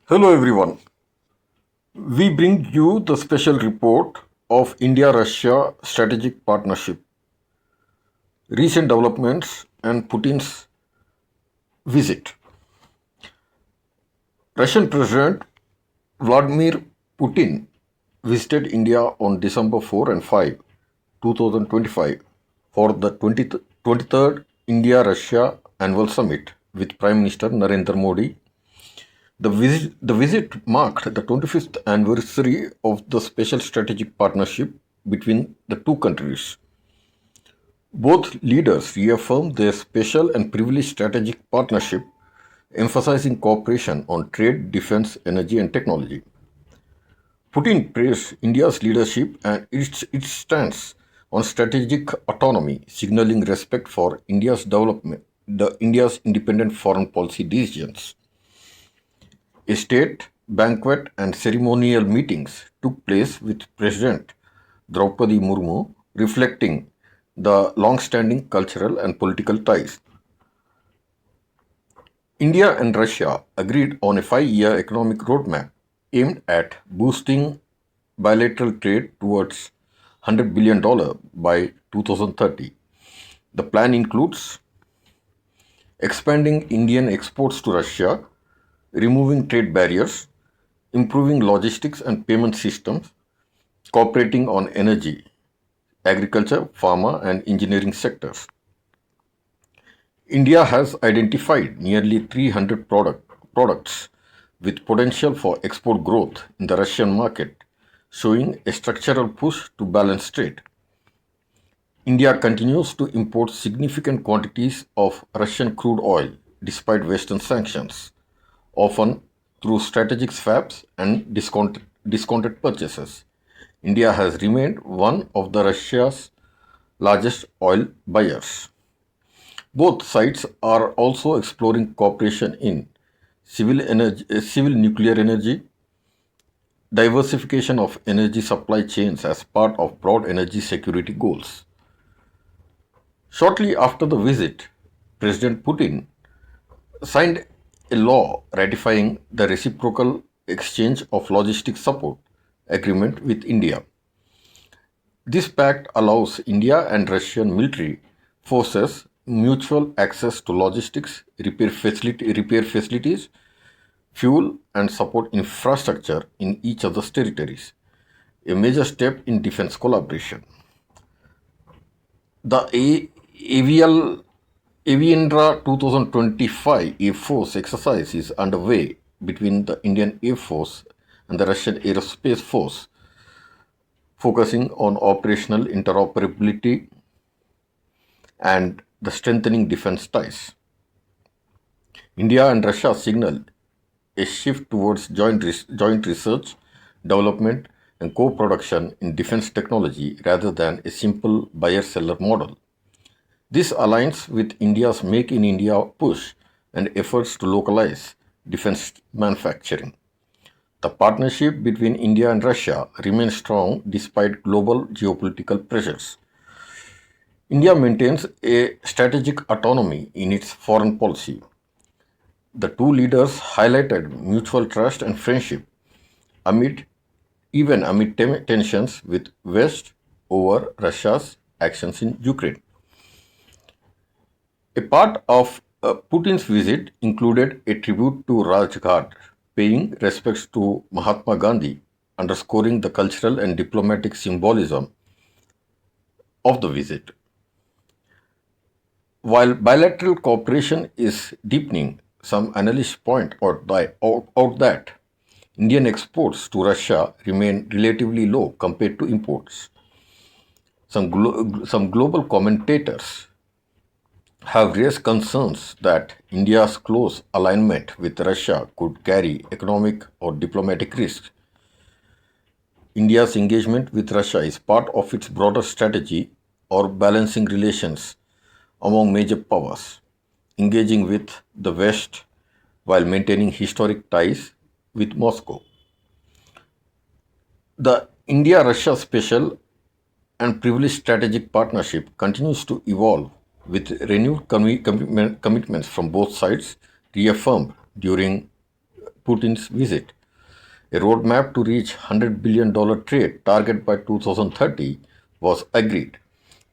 Hello everyone. We bring you the special report of India Russia strategic partnership, recent developments, and Putin's visit. Russian President Vladimir Putin visited India on December 4 and 5, 2025 for the 23rd India Russia Annual Summit with Prime Minister Narendra Modi. The visit marked the 25th anniversary of the special strategic partnership between the two countries. Both leaders reaffirmed their special and privileged strategic partnership, emphasizing cooperation on trade, defense, energy, and technology. Putin praised India's leadership and its stance on strategic autonomy, signaling respect for India's independent foreign policy decisions. A state banquet and ceremonial meetings took place with President Draupadi Murmu, reflecting the long-standing cultural and political ties. India and Russia agreed on a 5-year economic roadmap aimed at boosting bilateral trade towards $100 billion by 2030. The plan includes expanding Indian exports to Russia, removing trade barriers, improving logistics and payment systems, cooperating on energy, agriculture, pharma, and engineering sectors. India has identified nearly 300 products with potential for export growth in the Russian market, showing a structural push to balance trade. India continues to import significant quantities of Russian crude oil despite Western sanctions, often through strategic swaps and discounted purchases. India has remained one of the Russia's largest oil buyers. Both sides are also exploring cooperation in civil nuclear energy, diversification of energy supply chains as part of broad energy security goals. Shortly after the visit, President Putin signed a law ratifying the reciprocal exchange of logistics support agreement with India. This pact allows India and Russian military forces mutual access to logistics, repair facilities, fuel, and support infrastructure in each other's territories, a major step in defense collaboration. The Aviendra 2025 Air Force exercise is underway between the Indian Air Force and the Russian Aerospace Force, focusing on operational interoperability and the strengthening defense ties. India and Russia signal a shift towards joint research, development, and co production in defense technology rather than a simple buyer seller model. This aligns with India's Make in India push and efforts to localize defense manufacturing. The partnership between India and Russia remains strong despite global geopolitical pressures. India maintains a strategic autonomy in its foreign policy. The two leaders highlighted mutual trust and friendship amid amid tensions with West over Russia's actions in Ukraine. A part of Putin's visit included a tribute to Rajghat, paying respects to Mahatma Gandhi, underscoring the cultural and diplomatic symbolism of the visit. While bilateral cooperation is deepening, some analysts point out that Indian exports to Russia remain relatively low compared to imports. Some global commentators have raised concerns that India's close alignment with Russia could carry economic or diplomatic risks. India's engagement with Russia is part of its broader strategy or balancing relations among major powers, engaging with the West while maintaining historic ties with Moscow. The India Russia special and privileged strategic partnership continues to evolve with renewed commitments from both sides reaffirmed during Putin's visit. A roadmap to reach $100 billion trade target by 2030 was agreed,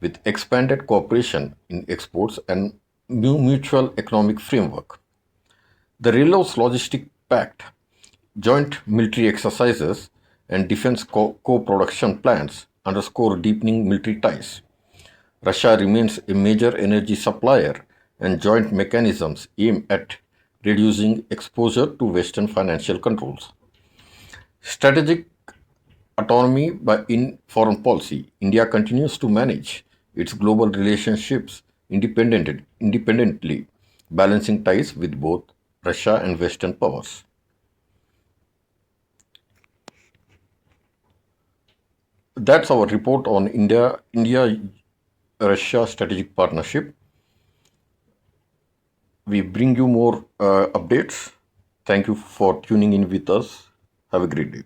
with expanded cooperation in exports and new mutual economic framework. The Relos Logistic Pact, joint military exercises, and defense co-production plans underscore deepening military ties. Russia remains a major energy supplier, and joint mechanisms aim at reducing exposure to Western financial controls. Strategic autonomy in foreign policy. India continues to manage its global relationships independently, balancing ties with both Russia and Western powers. That's our report on India Russia strategic partnership. We bring you more updates. Thank you for tuning in with us. Have a great day.